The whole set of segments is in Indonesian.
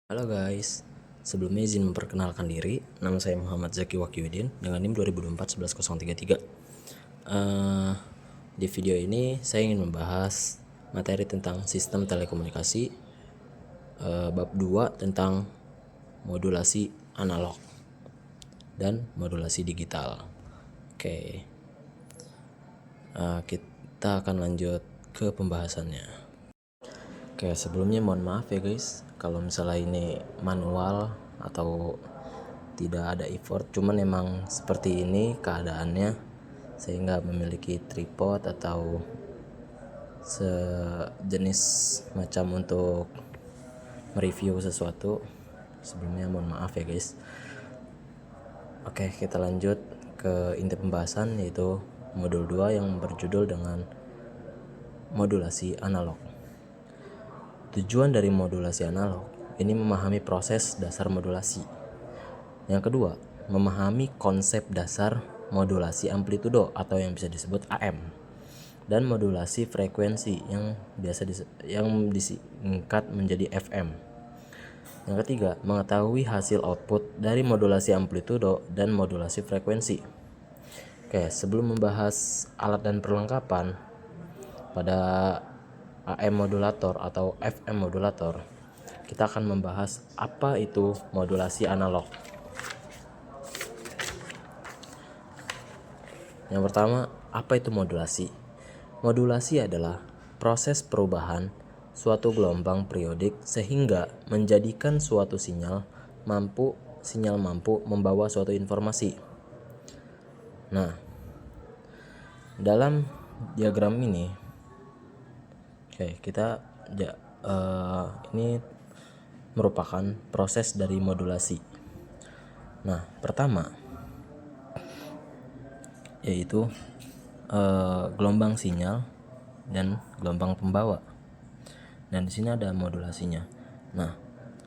Halo guys, sebelumnya izin memperkenalkan diri. Nama saya Muhammad Zaki Wakyudin dengan NIM 2024-11033. Di video ini saya ingin membahas materi tentang sistem telekomunikasi, bab 2 tentang modulasi analog dan modulasi digital. Oke, kita akan lanjut ke pembahasannya. Oke, sebelumnya mohon maaf ya guys kalau misalnya ini manual atau tidak ada effort, cuman emang seperti ini keadaannya. Saya nggak memiliki tripod atau sejenis macam untuk mereview sesuatu. Sebelumnya mohon maaf ya guys. Oke, kita lanjut ke inti pembahasan, yaitu modul 2 yang berjudul dengan modulasi analog. Tujuan dari modulasi analog ini memahami proses dasar modulasi. Yang kedua, memahami konsep dasar modulasi amplitudo atau yang bisa disebut AM, dan modulasi frekuensi yang disingkat menjadi FM. Yang ketiga, mengetahui hasil output dari modulasi amplitudo dan modulasi frekuensi. Oke, sebelum membahas alat dan perlengkapan pada AM modulator atau FM modulator, kita akan membahas apa itu modulasi analog. Yang pertama, apa itu modulasi? Modulasi adalah proses perubahan suatu gelombang periodik sehingga menjadikan suatu sinyal mampu membawa suatu informasi. Nah, dalam diagram ini ini merupakan proses dari modulasi. Nah, pertama yaitu gelombang sinyal dan gelombang pembawa. Dan di sini ada modulasinya. Nah,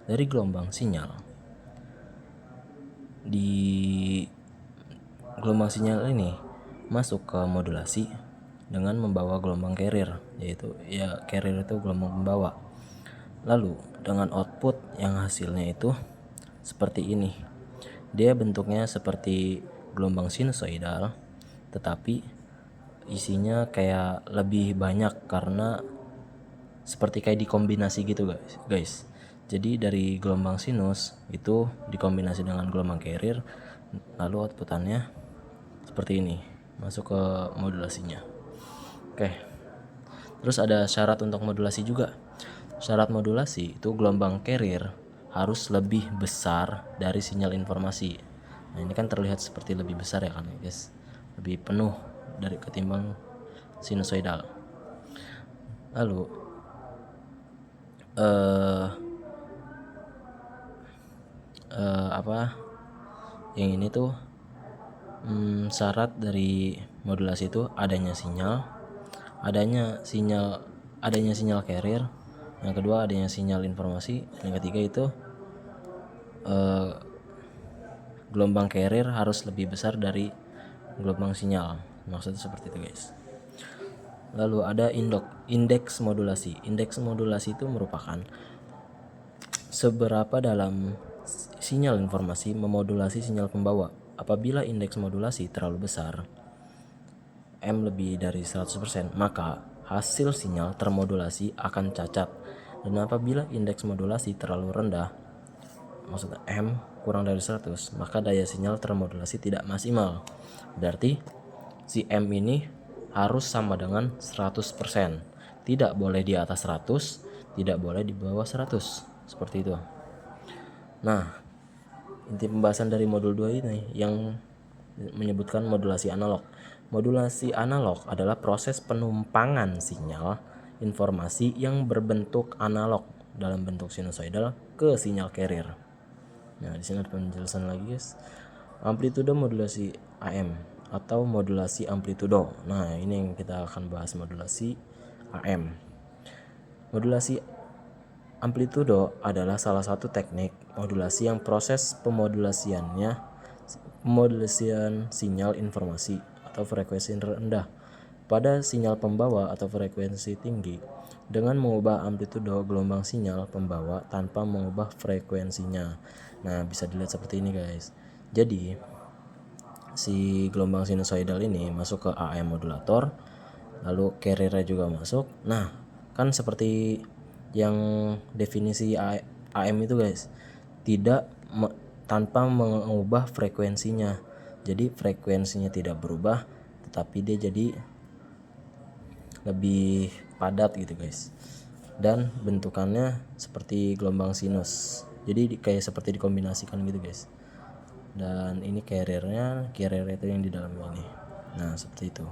dari gelombang sinyal, di gelombang sinyal ini masuk ke modulasi dengan membawa gelombang carrier, yaitu carrier itu gelombang pembawa. Lalu dengan output yang hasilnya itu seperti ini. Dia bentuknya seperti gelombang sinusoidal, tetapi isinya kayak lebih banyak karena seperti kayak dikombinasi gitu guys. Jadi dari gelombang sinus itu dikombinasi dengan gelombang carrier, lalu outputannya seperti ini, masuk ke modulasinya. Oke, terus ada syarat untuk modulasi juga. Syarat modulasi itu gelombang carrier harus lebih besar dari sinyal informasi. Nah, ini kan terlihat seperti lebih besar ya kan guys, lebih penuh dari ketimbang sinusoidal. Lalu yang ini tuh syarat dari modulasi itu adanya sinyal carrier, yang kedua adanya sinyal informasi, yang ketiga itu gelombang carrier harus lebih besar dari gelombang sinyal. Maksudnya seperti itu guys. Lalu ada indeks modulasi. Indeks modulasi itu merupakan seberapa dalam sinyal informasi memodulasi sinyal pembawa. Apabila indeks modulasi terlalu besar, M lebih dari 100%, maka hasil sinyal termodulasi akan cacat. Dan apabila indeks modulasi terlalu rendah, maksudnya M kurang dari 100, maka daya sinyal termodulasi tidak maksimal. Berarti si M ini harus sama dengan 100%. Tidak boleh di atas 100, tidak boleh di bawah 100. Seperti itu. Nah, inti pembahasan dari modul 2 ini yang menyebutkan modulasi analog. Modulasi analog adalah proses penumpangan sinyal informasi yang berbentuk analog dalam bentuk sinusoidal ke sinyal carrier. Nah, di sini ada penjelasan lagi guys. Amplitudo modulasi AM atau modulasi amplitudo. Nah, ini yang kita akan bahas, modulasi AM. Modulasi amplitudo adalah salah satu teknik modulasi yang proses pemodulasian sinyal informasi atau frekuensi rendah pada sinyal pembawa atau frekuensi tinggi dengan mengubah amplitudo gelombang sinyal pembawa tanpa mengubah frekuensinya. Nah, bisa dilihat seperti ini guys. Jadi si gelombang sinusoidal ini masuk ke AM modulator, lalu carrier-nya juga masuk. Nah, kan seperti yang definisi AM itu guys, tidak tanpa mengubah frekuensinya. Jadi frekuensinya tidak berubah, tetapi dia jadi lebih padat gitu guys, dan bentukannya seperti gelombang sinus, jadi kayak seperti dikombinasikan gitu guys. Dan ini carrier itu yang di dalam ini. Nah, seperti itu.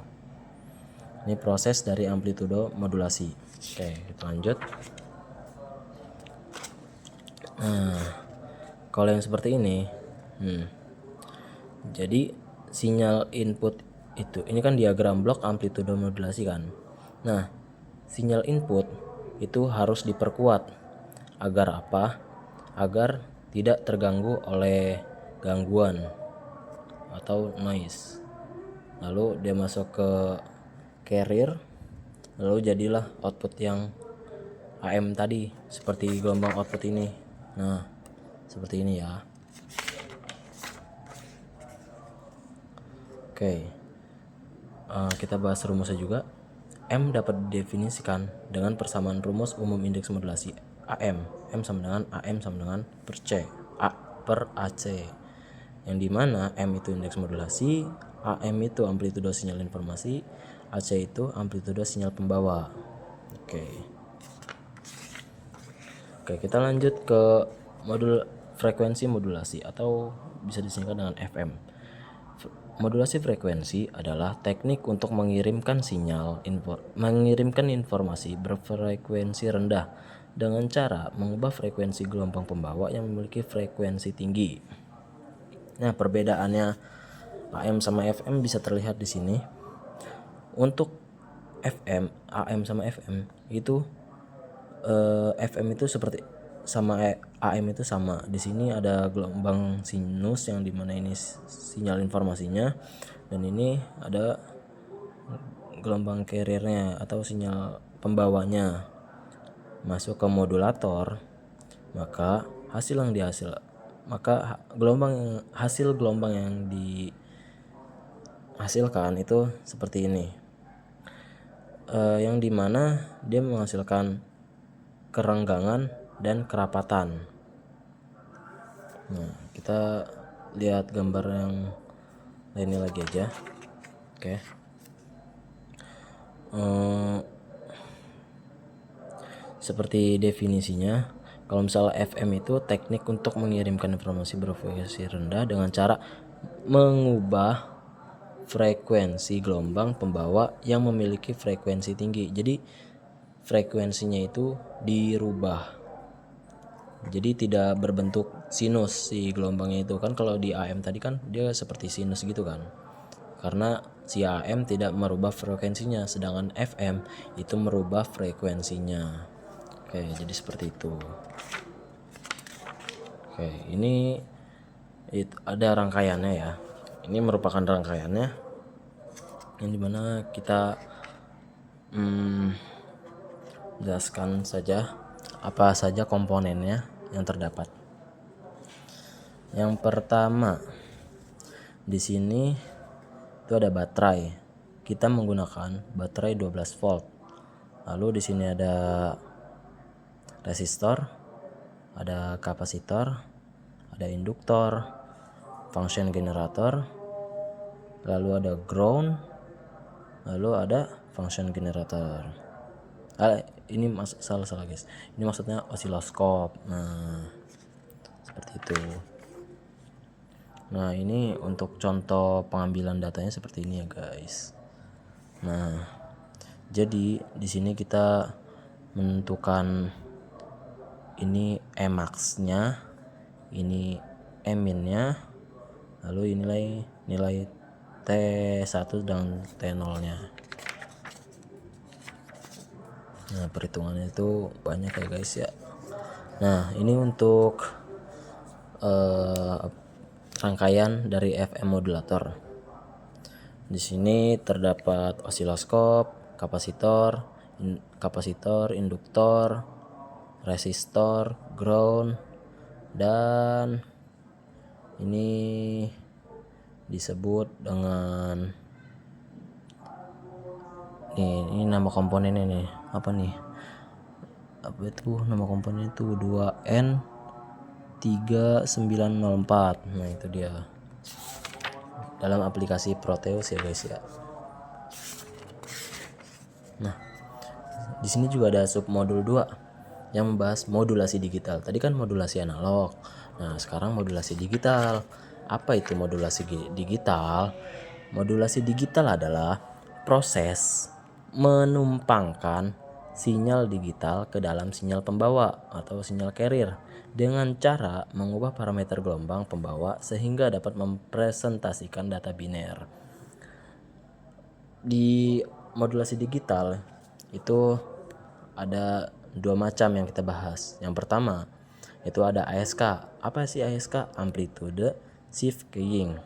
Ini proses dari amplitudo modulasi. Oke, kita lanjut. Nah, kalau yang seperti ini, jadi sinyal input itu, ini kan diagram blok amplitudo modulasi kan. Nah, sinyal input itu harus diperkuat agar apa? Agar tidak terganggu oleh gangguan atau noise. Lalu dia masuk ke carrier, lalu jadilah output yang AM tadi, seperti gelombang output ini. Nah, seperti ini ya. Oke, kita bahas rumusnya juga. M dapat didefinisikan dengan persamaan rumus umum indeks modulasi AM. M sama dengan AM sama dengan per C, A per AC. Yang dimana M itu indeks modulasi, AM itu amplitudo sinyal informasi, AC itu amplitudo sinyal pembawa. Oke, kita lanjut ke modul frekuensi modulasi atau bisa disingkat dengan FM. Modulasi frekuensi adalah teknik untuk mengirimkan informasi berfrekuensi rendah dengan cara mengubah frekuensi gelombang pembawa yang memiliki frekuensi tinggi. Nah, perbedaannya AM sama FM bisa terlihat di sini. Untuk FM, AM sama FM itu FM itu seperti sama AM itu sama. Di sini ada gelombang sinus yang dimana ini sinyal informasinya, dan ini ada gelombang carriernya atau sinyal pembawanya masuk ke modulator. Maka hasil yang gelombang yang dihasilkan itu seperti ini, yang dimana dia menghasilkan kerenggangan dan kerapatan. Nah, kita lihat gambar yang lainnya lagi aja. Oke. Seperti definisinya, kalau misalnya FM itu teknik untuk mengirimkan informasi berfrekuensi rendah dengan cara mengubah frekuensi gelombang pembawa yang memiliki frekuensi tinggi. Jadi frekuensinya itu dirubah, jadi tidak berbentuk sinus si gelombangnya itu kan. Kalau di AM tadi kan dia seperti sinus gitu kan, karena si AM tidak merubah frekuensinya, sedangkan FM itu merubah frekuensinya. Oke, jadi seperti itu. Oke, ini ada rangkaiannya ya. Ini merupakan rangkaiannya yang dimana kita jelaskan saja apa saja komponennya yang terdapat. Yang pertama, di sini itu ada baterai. Kita menggunakan baterai 12 volt. Lalu di sini ada resistor, ada kapasitor, ada induktor, function generator, lalu ada ground, lalu ada function generator. Ini salah guys. Ini maksudnya osiloskop. Nah, seperti itu. Nah, ini untuk contoh pengambilan datanya seperti ini ya guys. Nah, jadi di sini kita menentukan ini Emax-nya, ini Emin-nya, lalu nilai T1 dan T0-nya. Nah, perhitungannya itu banyak ya guys ya. Nah, ini untuk rangkaian dari FM modulator. Di sini terdapat osiloskop, kapasitor, kapasitor, induktor, resistor, ground, dan ini disebut dengan ini nama komponennya nih, apa itu nama komponen itu 2N3904. Nah itu dia dalam aplikasi Proteus ya guys ya. Nah di sini juga ada submodul 2 yang membahas modulasi digital. Tadi kan modulasi analog, nah sekarang modulasi digital. Apa itu modulasi digital? Modulasi digital adalah proses menumpangkan sinyal digital ke dalam sinyal pembawa atau sinyal carrier dengan cara mengubah parameter gelombang pembawa sehingga dapat mempresentasikan data biner. Di modulasi digital itu ada 2 macam yang kita bahas. Yang pertama itu ada ASK. Apa sih ASK? Amplitude shift keying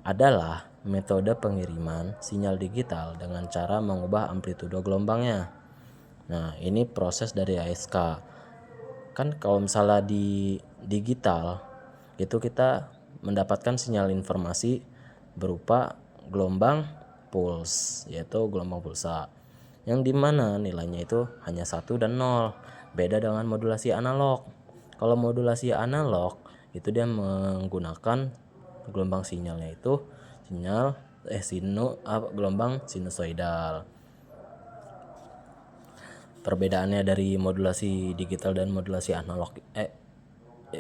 adalah metode pengiriman sinyal digital dengan cara mengubah amplitude gelombangnya. Nah ini proses dari ASK. Kan kalau misalnya di digital itu kita mendapatkan sinyal informasi berupa gelombang pulse, yaitu gelombang pulsa, yang dimana nilainya itu hanya 1 dan 0. Beda dengan modulasi analog. Kalau modulasi analog itu dia menggunakan gelombang sinyalnya itu gelombang sinusoidal. Perbedaannya dari modulasi digital dan modulasi analog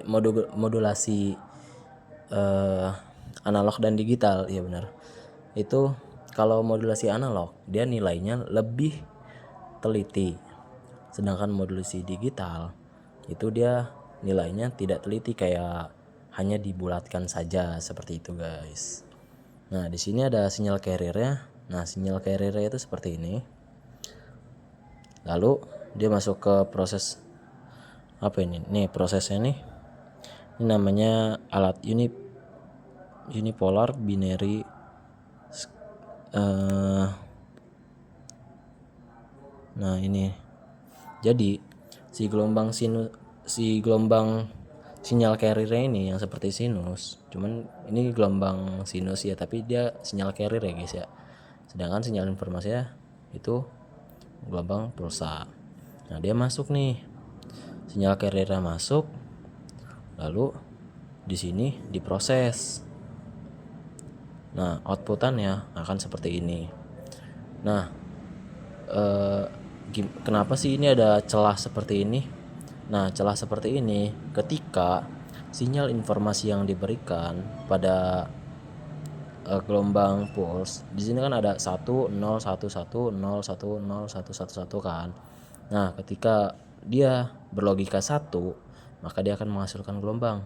modulasi analog dan digital, iya benar. Itu kalau modulasi analog dia nilainya lebih teliti. Sedangkan modulasi digital itu dia nilainya tidak teliti, kayak hanya dibulatkan saja seperti itu, guys. Nah, di sini ada sinyal carriernya. Nah, sinyal carriernya itu seperti ini. Lalu dia masuk ke proses apa ini? Nih prosesnya nih. Ini namanya alat unipolar binary nah ini. Jadi si gelombang sinyal carrier ini yang seperti sinus, cuman ini gelombang sinus ya, tapi dia sinyal carrier ya guys ya. Sedangkan sinyal informasinya itu gelombang pulsa. Nah dia masuk nih, sinyal carriernya masuk, lalu di sini diproses. Nah outputannya akan seperti ini. Nah kenapa sih ini ada celah seperti ini? Nah, celah seperti ini ketika sinyal informasi yang diberikan pada gelombang pulse, di sini kan ada 1 0 1 1 0 1 0 1 1 1 kan. Nah, ketika dia berlogika 1, maka dia akan menghasilkan gelombang.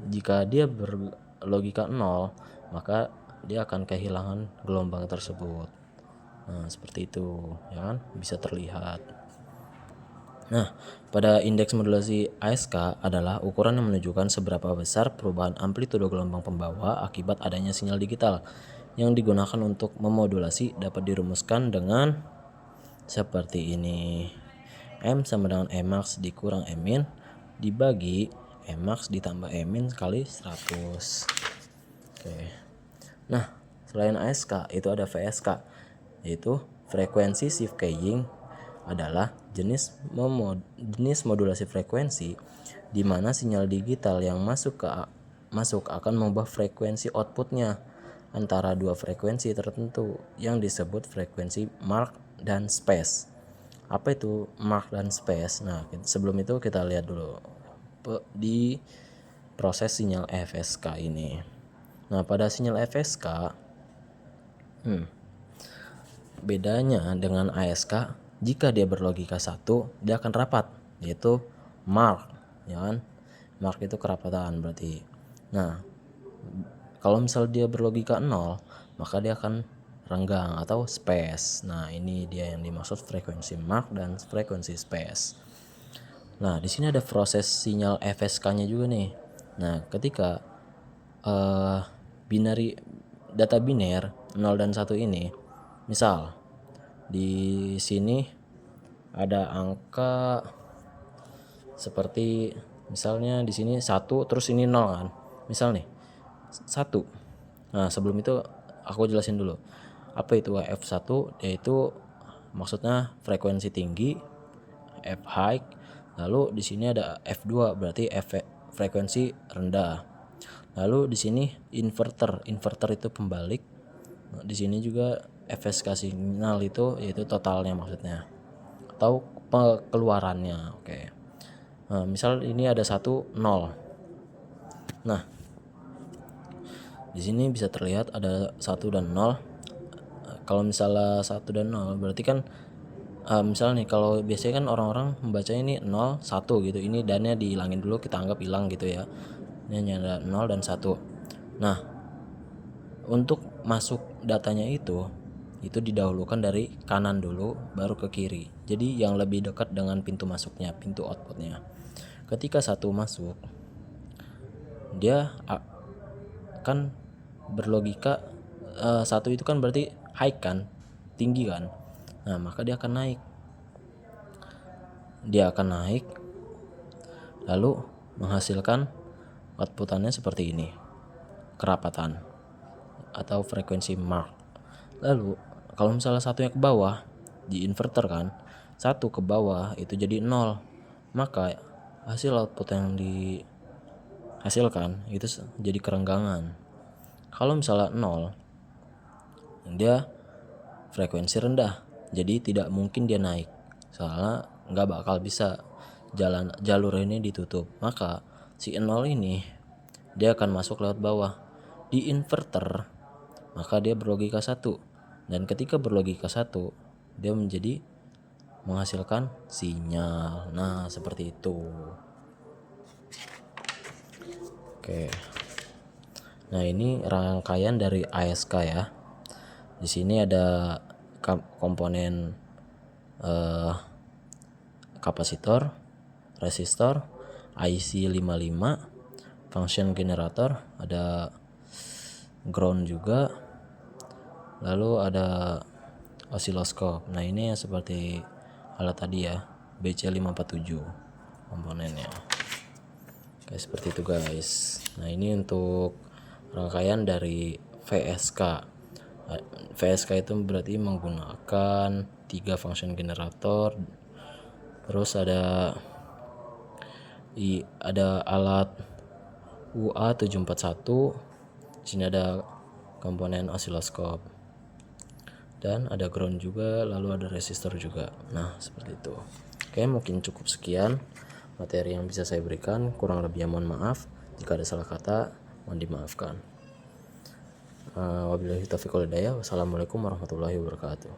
Jika dia berlogika 0, maka dia akan kehilangan gelombang tersebut. Nah, seperti itu, ya kan? Bisa terlihat. Nah, pada indeks modulasi ASK adalah ukuran yang menunjukkan seberapa besar perubahan amplitudo gelombang pembawa akibat adanya sinyal digital. Yang digunakan untuk memodulasi dapat dirumuskan dengan seperti ini. M sama dengan Emax dikurang Min dibagi Emax ditambah Min kali 100. Oke. Nah, selain ASK itu ada VSK, yaitu frekuensi shift keying adalah jenis modulasi frekuensi di mana sinyal digital yang masuk akan mengubah frekuensi outputnya antara dua frekuensi tertentu yang disebut frekuensi mark dan space. Apa itu mark dan space? Nah, sebelum itu kita lihat dulu di proses sinyal FSK ini. Nah, pada sinyal FSK bedanya dengan ASK, jika dia berlogika 1, dia akan rapat, yaitu mark, ya kan? Mark itu kerapatan berarti. Nah, kalau misal dia berlogika 0, maka dia akan renggang atau space. Nah, ini dia yang dimaksud frekuensi mark dan frekuensi space. Nah, di sini ada proses sinyal FSK-nya juga nih. Nah, ketika data biner 0 dan 1 ini, misal Di sini ada angka seperti misalnya di sini 1 terus ini 0 kan. Misal nih 1. Nah, sebelum itu aku jelasin dulu. Apa itu F1? Yaitu maksudnya frekuensi tinggi, F high. Lalu di sini ada F2 berarti frekuensi rendah. Lalu di sini inverter. Inverter itu pembalik. Di sini juga FSK sinyal itu yaitu totalnya maksudnya atau keluarannya. Oke. Nah, misal ini ada 1 0. Nah, di sini bisa terlihat ada 1 dan 0. Kalau misalnya 1 dan 0 berarti kan misalnya nih kalau biasanya kan orang-orang membacanya ini 0 1 gitu. Ini dannya dihilangin dulu, kita anggap hilang gitu ya. Ini hanya ada 0 dan 1. Nah, untuk masuk datanya itu didahulukan dari kanan dulu baru ke kiri. Jadi yang lebih dekat dengan pintu masuknya, pintu outputnya. Ketika 1 masuk, dia kan berlogika 1 itu kan berarti high kan, tinggi kan. Nah, maka dia akan naik. Lalu menghasilkan outputannya seperti ini, kerapatan atau frekuensi mark. Lalu kalau misalnya 1-nya ke bawah di inverter kan, 1 ke bawah itu jadi 0, maka hasil output yang dihasilkan itu jadi kerenggangan. Kalau misalnya 0, dia frekuensi rendah, jadi tidak mungkin dia naik, soalnya nggak bakal bisa, jalur ini ditutup. Maka si 0 ini dia akan masuk lewat bawah di inverter, maka dia berlogika 1, dan ketika berlogika 1 dia menjadi menghasilkan sinyal. Nah, seperti itu. Oke. Nah, ini rangkaian dari ASK ya. Di sini ada komponen kapasitor, resistor, IC 55, function generator, ada ground juga, lalu ada osiloskop. Nah, ini yang seperti alat tadi ya, BC547 komponennya. Kayak seperti itu guys. Nah, ini untuk rangkaian dari VSK. VSK itu berarti menggunakan 3 function generator, terus ada alat UA741. Di sini ada komponen osiloskop dan ada ground juga, lalu ada resistor juga. Nah, seperti itu. Oke, mungkin cukup sekian materi yang bisa saya berikan. Kurang lebihnya mohon maaf. Jika ada salah kata, mohon dimaafkan. Wabillahi taufiq wal hidayah. Wassalamualaikum warahmatullahi wabarakatuh.